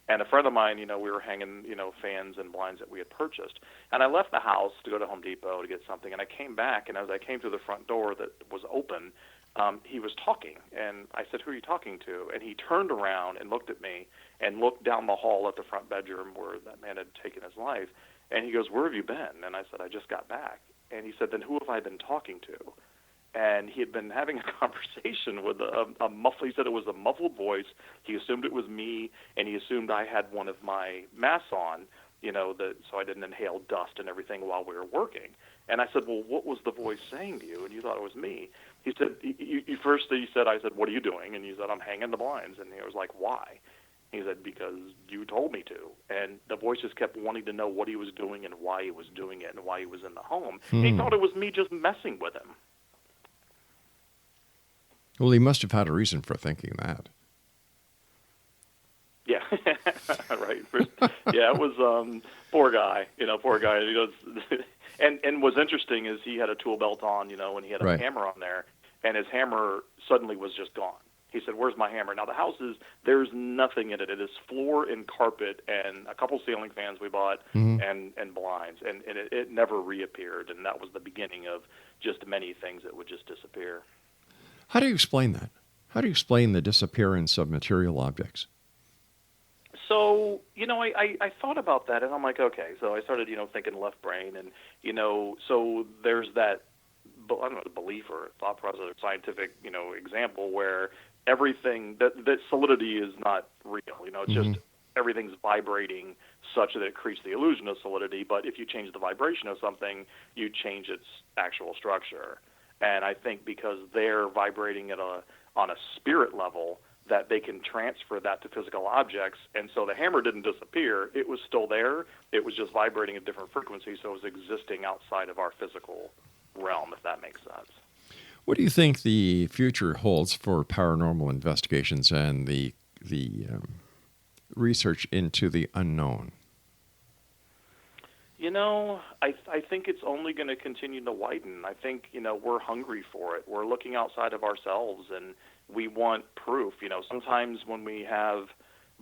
And a friend of mine, we were hanging, fans and blinds that we had purchased. And I left the house to go to Home Depot to get something. And I came back, and as I came through the front door that was open, he was talking. And I said, who are you talking to? And he turned around and looked at me and looked down the hall at the front bedroom where that man had taken his life. And he goes, where have you been? And I said, I just got back. And he said, then who have I been talking to? And he had been having a conversation with a muffled. He said it was a muffled voice. He assumed it was me, and he assumed I had one of my masks on, so I didn't inhale dust and everything while we were working. And I said, well, what was the voice saying to you? And you thought it was me. He said, I said, what are you doing? And he said, I'm hanging the blinds. And he was like, why? He said, because you told me to. And the voice just kept wanting to know what he was doing and why he was doing it and why he was in the home. And he thought it was me just messing with him. Well, he must have had a reason for thinking that. Right. Yeah, it was poor guy. Poor guy. He goes, and what's interesting is he had a tool belt on, and he had a Right. hammer on there, and his hammer suddenly was just gone. He said, "Where's my hammer?" Now the house there's nothing in it. It is floor and carpet and a couple ceiling fans we bought and blinds, and it never reappeared. And that was the beginning of just many things that would just disappear. How do you explain that? How do you explain the disappearance of material objects? So, I thought about that, and I'm like, okay. So I started, thinking left brain, and, so there's that, I don't know, belief or thought process or scientific, example where everything, that solidity is not real. It's just everything's vibrating such that it creates the illusion of solidity. But if you change the vibration of something, you change its actual structure. And I think because they're vibrating on a spirit level, that they can transfer that to physical objects. And so the hammer didn't disappear. It was still there. It was just vibrating at different frequencies, so it was existing outside of our physical realm, if that makes sense. What do you think the future holds for paranormal investigations and the research into the unknown? I think it's only going to continue to widen. I think, we're hungry for it. We're looking outside of ourselves, and we want proof. Sometimes when we have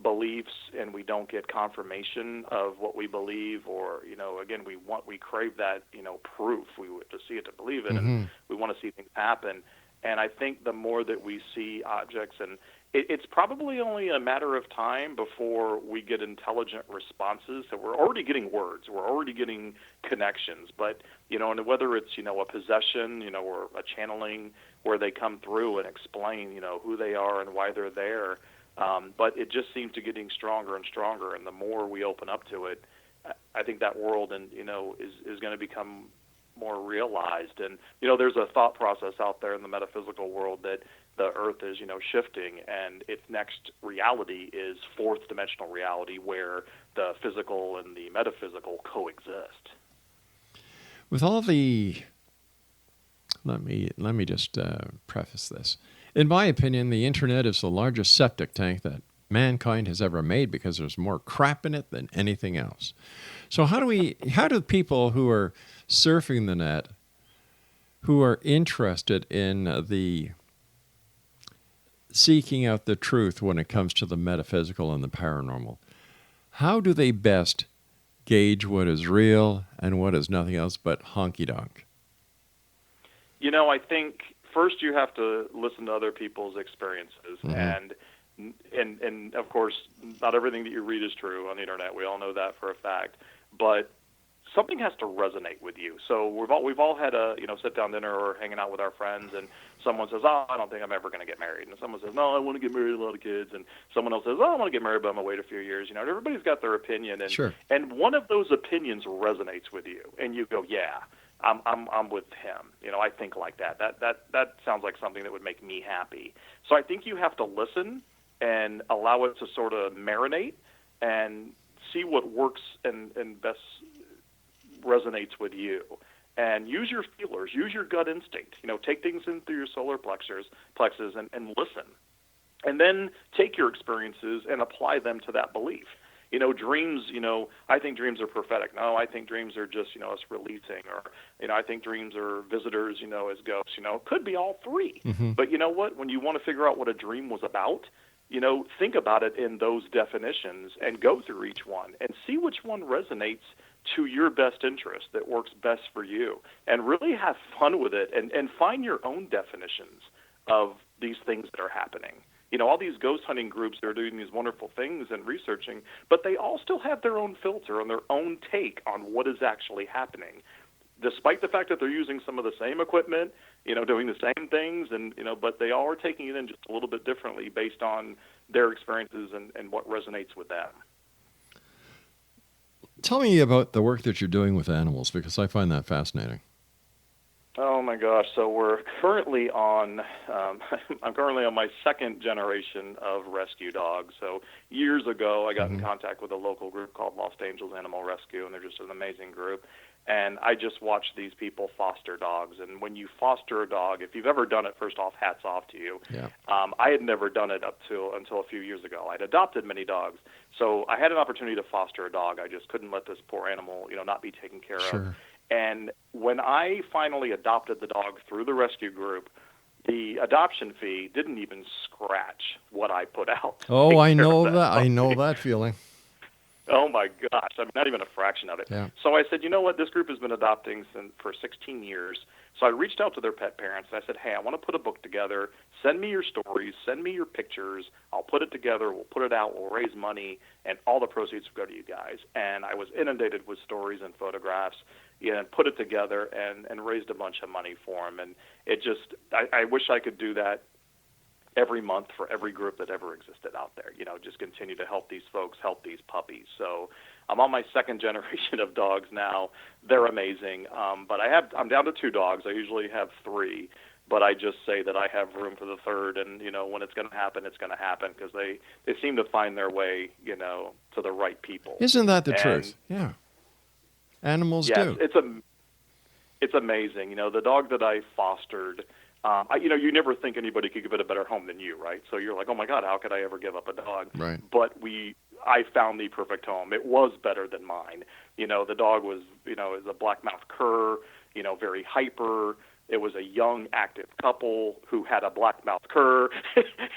beliefs and we don't get confirmation of what we believe, or, again, we crave that, proof. We want to see it to believe it, and we want to see things happen. And I think the more that we see objects, and it's probably only a matter of time before we get intelligent responses. So we're already getting words, we're already getting connections, but, and whether it's, a possession, or a channeling where they come through and explain, who they are and why they're there. But it just seems to getting stronger and stronger. And the more we open up to it, I think that world is going to become more realized. And, there's a thought process out there in the metaphysical world that the earth is, shifting, and its next reality is fourth dimensional reality, where the physical and the metaphysical coexist. With all the, let me just preface this. In my opinion, the internet is the largest septic tank that mankind has ever made, because there's more crap in it than anything else. So how do people who are surfing the net, who are interested in the seeking out the truth when it comes to the metaphysical and the paranormal, how do they best gauge what is real and what is nothing else but honky-donk? I think first you have to listen to other people's experiences, and of course, not everything that you read is true on the internet. We all know that for a fact, but something has to resonate with you. So we've all had a sit down dinner or hanging out with our friends, and someone says, "Oh, I don't think I'm ever going to get married," and someone says, "No, I want to get married, a lot of kids," and someone else says, "Oh, I want to get married, but I'm going to wait a few years." Everybody's got their opinion, and Sure. And one of those opinions resonates with you, and you go, "Yeah, I'm with him." I think like that. That sounds like something that would make me happy. So I think you have to listen and allow it to sort of marinate and see what works and best resonates with you. And use your feelers, use your gut instinct. Take things in through your solar plexus and listen. And then take your experiences and apply them to that belief. Dreams, I think dreams are prophetic. No, I think dreams are just, us releasing. Or, I think dreams are visitors, as ghosts. It could be all three. But you know what? When you want to figure out what a dream was about, think about it in those definitions and go through each one and see which one resonates to your best interest, that works best for you, and really have fun with it and find your own definitions of these things that are happening. All these ghost hunting groups are doing these wonderful things and researching, but they all still have their own filter and their own take on what is actually happening, despite the fact that they're using some of the same equipment, doing the same things, and but they all are taking it in just a little bit differently based on their experiences and what resonates with them. Tell me about the work that you're doing with animals, because I find that fascinating. Oh my gosh! So we're currently on. I'm currently on my second generation of rescue dogs. So years ago, I got in contact with a local group called Lost Angels Animal Rescue, and they're just an amazing group. And I just watch these people foster dogs. And when you foster a dog, if you've ever done it, first off, hats off to you. Yeah. I had never done it until a few years ago. I'd adopted many dogs, so I had an opportunity to foster a dog. I just couldn't let this poor animal, not be taken care of. And when I finally adopted the dog through the rescue group, the adoption fee didn't even scratch what I put out. Oh, I know that. I know that feeling. Oh, my gosh. I mean, not even a fraction of it. Yeah. So I said, you know what? This group has been adopting for 16 years. So I reached out to their pet parents, and I said, hey, I want to put a book together. Send me your stories. Send me your pictures. I'll put it together. We'll put it out. We'll raise money, and all the proceeds will go to you guys. And I was inundated with stories and photographs, and put it together and raised a bunch of money for them. And it just, I wish I could do that every month for every group that ever existed out there, just continue to help these folks, help these puppies. So I'm on my second generation of dogs now. They're amazing. But I'm down to 2 dogs. I usually have 3, but I just say that I have room for the third. And, when it's going to happen, it's going to happen, because they seem to find their way, to the right people. Isn't that the truth? Yeah. Animals do. It's amazing. The dog that I fostered, you never think anybody could give it a better home than you, right? So you're like, oh my God, how could I ever give up a dog? Right. But I found the perfect home. It was better than mine. The dog was, is a black-mouthed cur, very hyper. It was a young, active couple who had a black-mouthed cur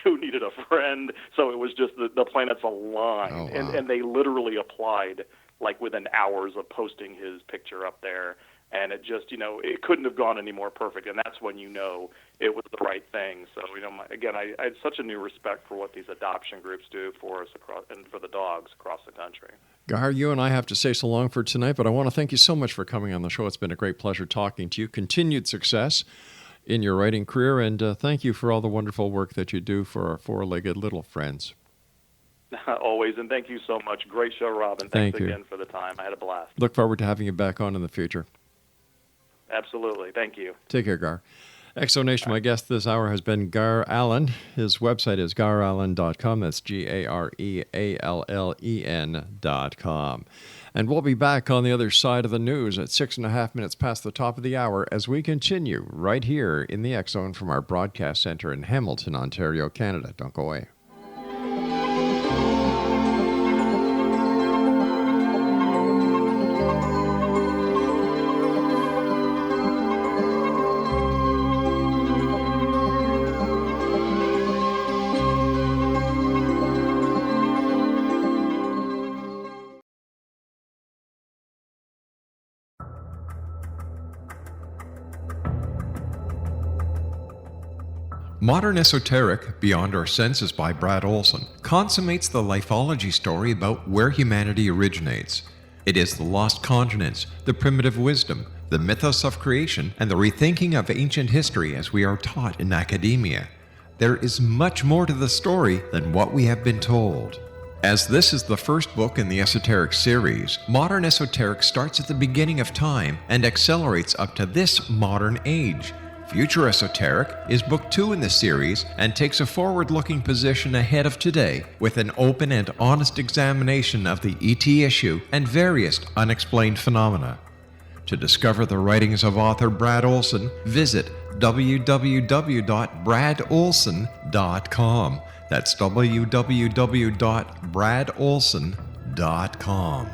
who needed a friend. So it was just the planets aligned. Oh, wow. And they literally applied like within hours of posting his picture up there. And it just, it couldn't have gone any more perfect. And that's when it was the right thing. So, I had such a new respect for what these adoption groups do for us and for the dogs across the country. Gar, you and I have to say so long for tonight, but I want to thank you so much for coming on the show. It's been a great pleasure talking to you. Continued success in your writing career, and thank you for all the wonderful work that you do for our four-legged little friends. Always, and thank you so much. Great show, Rob, and thanks again for the time. I had a blast. Look forward to having you back on in the future. Absolutely. Thank you. Take care, Gar. Exonation, my guest this hour has been Gar Allen. His website is garallen.com. That's GAREALLEN.com. And we'll be back on the other side of the news at 6.5 minutes past the top of the hour as we continue right here in the X Zone from our broadcast center in Hamilton, Ontario, Canada. Don't go away. Modern Esoteric, Beyond Our Senses by Brad Olson, consummates the lifology story about where humanity originates. It is the lost continents, the primitive wisdom, the mythos of creation, and the rethinking of ancient history as we are taught in academia. There is much more to the story than what we have been told. As this is the first book in the Esoteric series, Modern Esoteric starts at the beginning of time and accelerates up to this modern age. Future Esoteric is book 2 in the series and takes a forward-looking position ahead of today with an open and honest examination of the ET issue and various unexplained phenomena. To discover the writings of author Brad Olson, visit www.bradolson.com. That's www.bradolson.com.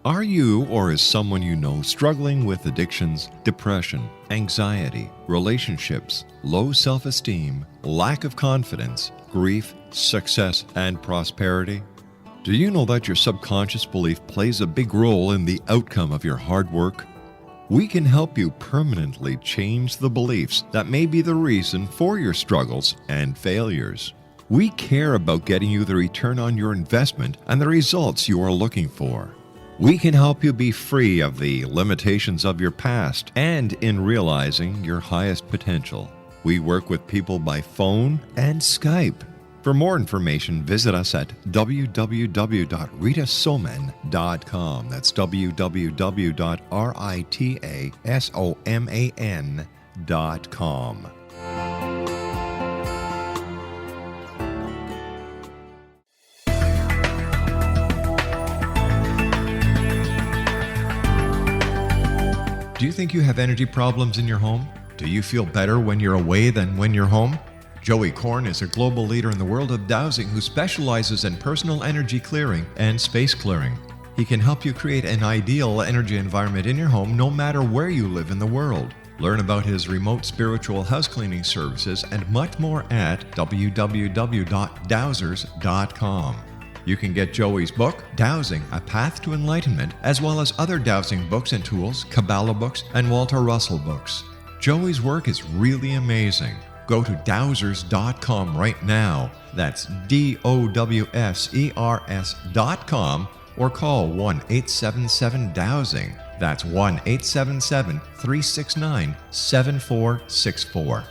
Are you or is someone you know struggling with addictions, depression, anxiety, relationships, low self-esteem, lack of confidence, grief, success, and prosperity? Do you know that your subconscious belief plays a big role in the outcome of your hard work? We can help you permanently change the beliefs that may be the reason for your struggles and failures. We care about getting you the return on your investment and the results you are looking for. We can help you be free of the limitations of your past and in realizing your highest potential. We work with people by phone and Skype. For more information, visit us at www.ritasoman.com. That's www.ritasoman.com. Do you think you have energy problems in your home? Do you feel better when you're away than when you're home? Joey Korn is a global leader in the world of dowsing who specializes in personal energy clearing and space clearing. He can help you create an ideal energy environment in your home no matter where you live in the world. Learn about his remote spiritual house cleaning services and much more at www.dowsers.com. You can get Joey's book, Dowsing, A Path to Enlightenment, as well as other dowsing books and tools, Kabbalah books, and Walter Russell books. Joey's work is really amazing. Go to dowsers.com right now. That's DOWSERS.com or call 1-877-DOWSING. That's 1-877-369-7464.